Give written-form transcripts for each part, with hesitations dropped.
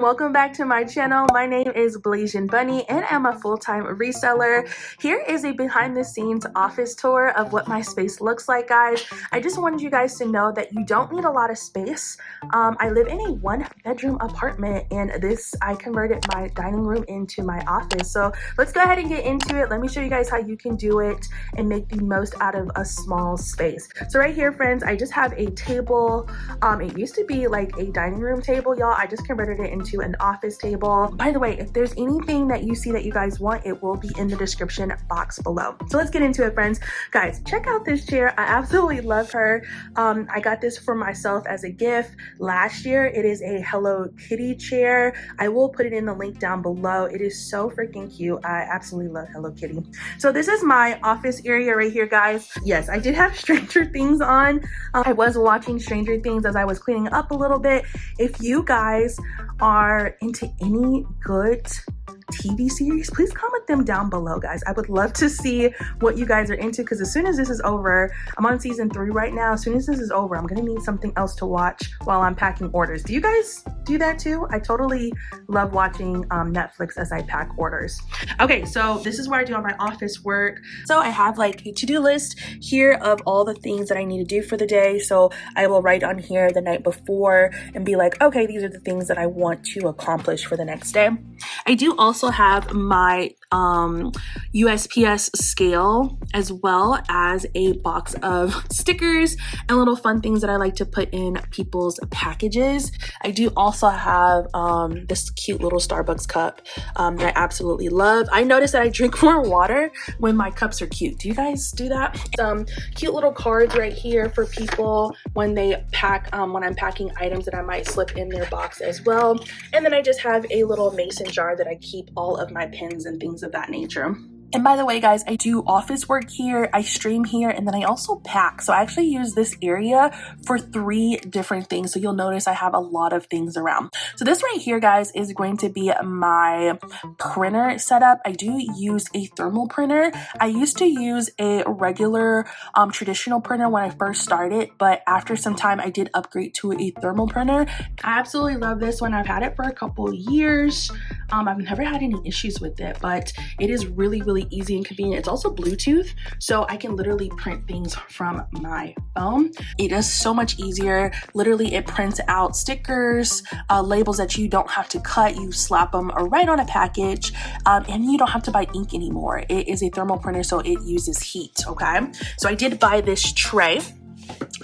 welcome back to my channel. My name is BLASIAN Bunny and I'm a full-time reseller. Here is a behind the scenes office tour of what my space looks like, guys. I just wanted you guys to know that you don't need a lot of space. I live in a 1-bedroom apartment, and I converted my dining room into my office. So let's go ahead and get into it. Let me show you guys how you can do it and make the most out of a small space. So right here, friends, I just have a table. It used to be like a dining room table, y'all. I just converted it into an office table. By the way, if there's anything that you see that you guys want, it will be in the description box below. So let's get into it, friends. Guys, check out this chair. I absolutely love her. I got this for myself as a gift last year. It is a Hello Kitty chair. I will put it in the link down below. It is so freaking cute. I absolutely love Hello Kitty. So this is my office area right here, guys. Yes, I did have Stranger Things on. I was watching Stranger Things as I was cleaning up a little bit. If you guys are into any good TV series, please comment them down below, guys. I would love to see what you guys are into, because as soon as this is over, I'm on season 3 right now. As soon as this is over, I'm gonna need something else to watch while I'm packing orders. Do you guys do that too? I totally love watching Netflix as I pack orders. Okay, so this is where I do all my office work. So I have like a to-do list here of all the things that I need to do for the day. So I will write on here the night before and be like, okay, these are the things that I want to accomplish for the next day. I do also have my USPS scale, as well as a box of stickers and little fun things that I like to put in people's packages. I do also have this cute little Starbucks cup that I absolutely love. I noticed that I drink more water when my cups are cute. Do you guys do that? Some cute little cards right here for people when they pack, when I'm packing items that I might slip in their box as well. And then I just have a little mason jar that I keep all of my pens and things of that nature. And by the way, guys, I do office work here, I stream here, and then I also pack. So I actually use this area for 3 different things. So you'll notice I have a lot of things around. So this right here, guys, is going to be my printer setup. I do use a thermal printer. I used to use a regular traditional printer when I first started, but after some time I did upgrade to a thermal printer. I absolutely love this one. I've had it for a couple years. I've never had any issues with it, but it is really easy and convenient. It's also Bluetooth, so I can literally print things from my phone. It is so much easier. Literally, it prints out stickers, labels that you don't have to cut. You slap them right on a package, and you don't have to buy ink anymore. It is a thermal printer, so it uses heat, okay? So I did buy this tray.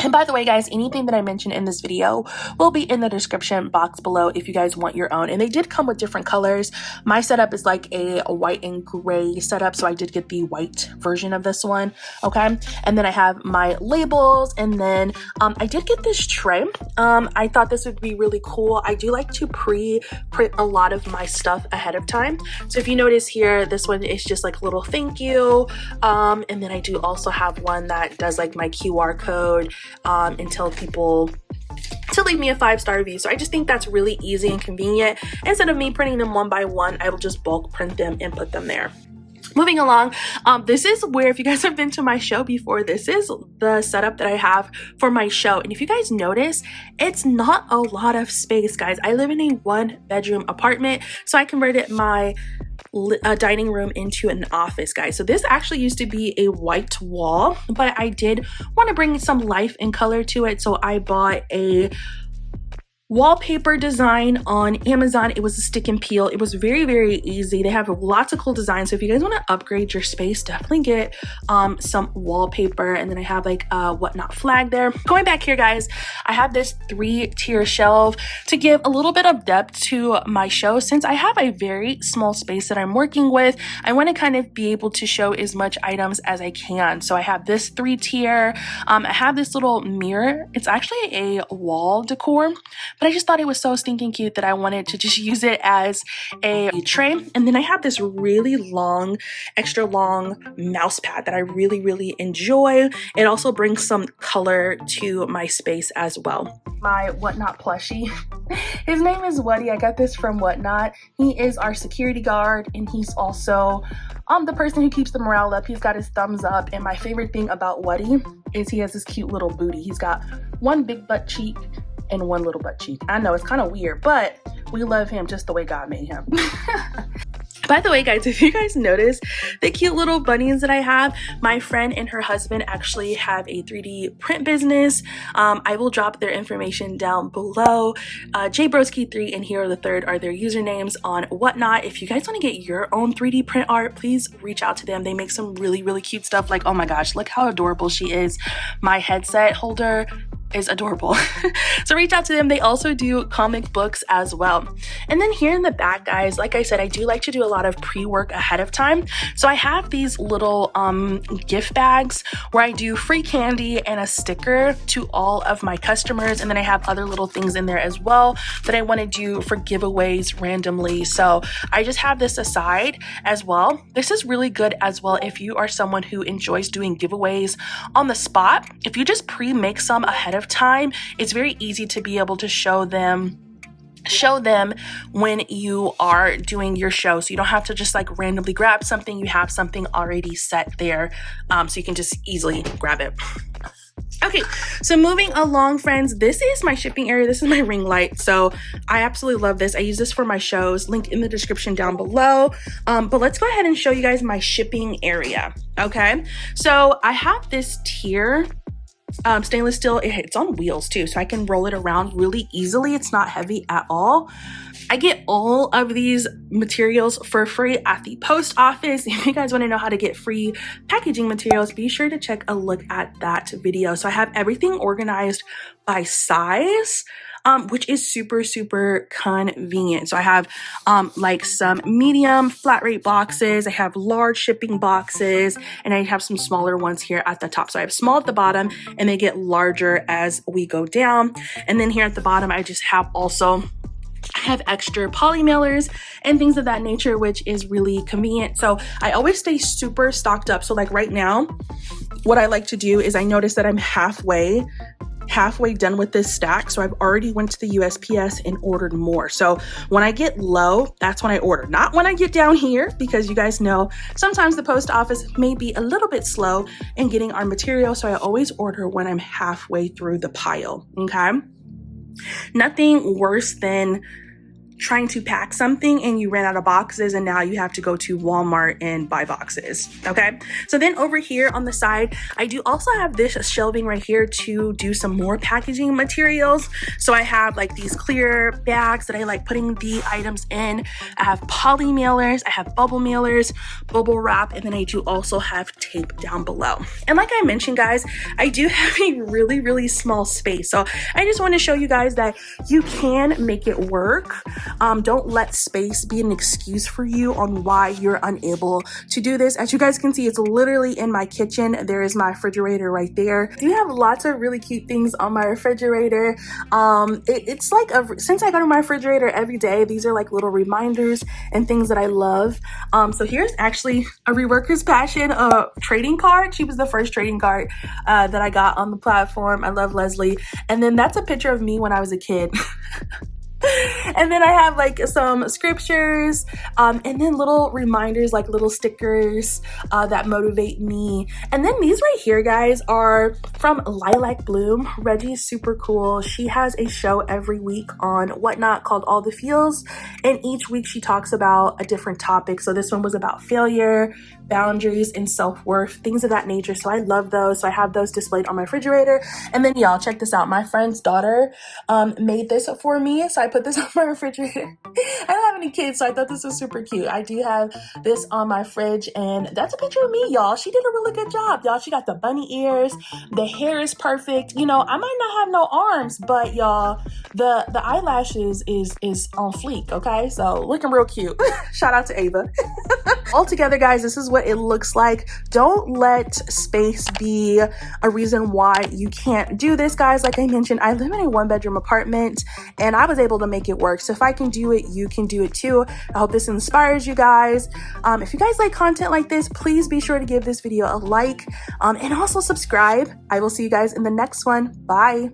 And by the way, guys, anything that I mentioned in this video will be in the description box below if you guys want your own. And they did come with different colors. My setup is like a white and gray setup, so I did get the white version of this one, okay? And then I have my labels, and then I did get this tray. I thought this would be really cool. I do like to pre-print a lot of my stuff ahead of time. So if you notice here, this one is just like a little thank you. And then I do also have one that does like my QR code and tell people to leave me a 5-star review. So I just think that's really easy and convenient. Instead of me printing them one by one, I will just bulk print them and put them there. Moving along, this is where, if you guys have been to my show before, this is the setup that I have for my show. And if you guys notice, it's not a lot of space, guys. I live in a 1-bedroom apartment, so I converted my dining room into an office, guys. So this actually used to be a white wall, but I did want to bring some life and color to it, so I bought a wallpaper design on Amazon. It was a stick and peel. It was very easy. They have lots of cool designs, so if you guys want to upgrade your space, definitely get some wallpaper. And then I have like a whatnot flag there. Going back here, guys, I have this 3-tier shelf to give a little bit of depth to my show. Since I have a very small space that I'm working with, I want to kind of be able to show as much items as I can. So I have this 3-tier. I have this little mirror. It's actually a wall decor, but I just thought it was so stinking cute that I wanted to just use it as a tray. And then I have this really long, extra long mouse pad that I really enjoy. It also brings some color to my space as well. My Whatnot plushie, his name is Woody. I got this from Whatnot. He is our security guard, and he's also the person who keeps the morale up. He's got his thumbs up, and my favorite thing about Woody is he has this cute little booty. He's got one big butt cheek and one little butt cheek. I know it's kind of weird, but we love him just the way God made him. By the way, guys, if you guys notice the cute little bunnies that I have, my friend and her husband actually have a 3D print business. I will drop their information down below. JBroski3 and Hero the Third are their usernames on Whatnot. If you guys want to get your own 3D print art, please reach out to them. They make some really, really cute stuff. Like, oh my gosh, look how adorable she is. My headset holder is adorable. So reach out to them. They also do comic books as well. And then here in the back, guys, like I said, I do like to do a lot of pre-work ahead of time. So I have these little gift bags where I do free candy and a sticker to all of my customers. And then I have other little things in there as well that I want to do for giveaways randomly. So I just have this aside as well. This is really good as well if you are someone who enjoys doing giveaways on the spot. If you just pre-make some ahead of time, it's very easy to be able to show them when you are doing your show. So you don't have to just like randomly grab something. You have something already set there, so you can just easily grab it. Okay, so moving along, friends, this is my shipping area. This is my ring light. So I absolutely love this. I use this for my shows, link in the description down below. But let's go ahead and show you guys my shipping area. Okay, so I have this tier stainless steel. It's on wheels too, so I can roll it around really easily. It's not heavy at all. I get all of these materials for free at the post office. If you guys want to know how to get free packaging materials, be sure to check a look at that video. So I have everything organized by size, which is super, super convenient. So I have like some medium flat rate boxes, I have large shipping boxes, and I have some smaller ones here at the top. So I have small at the bottom and they get larger as we go down. And then here at the bottom, I just have I have extra poly mailers and things of that nature, which is really convenient. So I always stay super stocked up. So like right now, what I like to do is I notice that I'm halfway done with this stack. So I've already went to the USPS and ordered more. So when I get low, that's when I order, not when I get down here, because you guys know sometimes the post office may be a little bit slow in getting our material. So I always order when I'm halfway through the pile. Okay. Nothing worse than trying to pack something and you ran out of boxes and now you have to go to Walmart and buy boxes. Okay, so then over here on the side, I do also have this shelving right here to do some more packaging materials. So I have like these clear bags that I like putting the items in. I have poly mailers, I have bubble mailers, bubble wrap, and then I do also have tape down below. And like I mentioned, guys, I do have a really, really small space. So I just want to show you guys that you can make it work. Don't let space be an excuse for you on why you're unable to do this. As you guys can see, it's literally in my kitchen. There is my refrigerator right there. I do have lots of really cute things on my refrigerator. It's like since I go to my refrigerator every day, these are like little reminders and things that I love. So here's actually a Reworker's Passion trading card. She was the first trading card that I got on the platform. I love Leslie. And then that's a picture of me when I was a kid. And then I have like some scriptures and then little reminders, like little stickers that motivate me. And then these right here, guys, are from Lilac Bloom. Reggie's super cool. She has a show every week on Whatnot called All the Feels, and each week she talks about a different topic. So this one was about failure, boundaries, and self-worth, things of that nature. So I love those. So I have those displayed on my refrigerator. And then y'all, check this out. My friend's daughter made this for me. So I put this on my refrigerator. I don't have any kids, so I thought this was super cute. I do have this on my fridge, and that's a picture of me, y'all. She did a really good job, y'all. She got the bunny ears. The hair is perfect. You know, I might not have no arms, but y'all, the eyelashes is on fleek, okay? So looking real cute. Shout out to Ava. Altogether, guys, this is what it looks like. Don't let space be a reason why you can't do this, guys. Like I mentioned, I live in a 1-bedroom apartment and I was able to make it work. So if I can do it, you can do it too. I hope this inspires you guys. If you guys like content like this, please be sure to give this video a like and also subscribe. I will see you guys in the next one. Bye.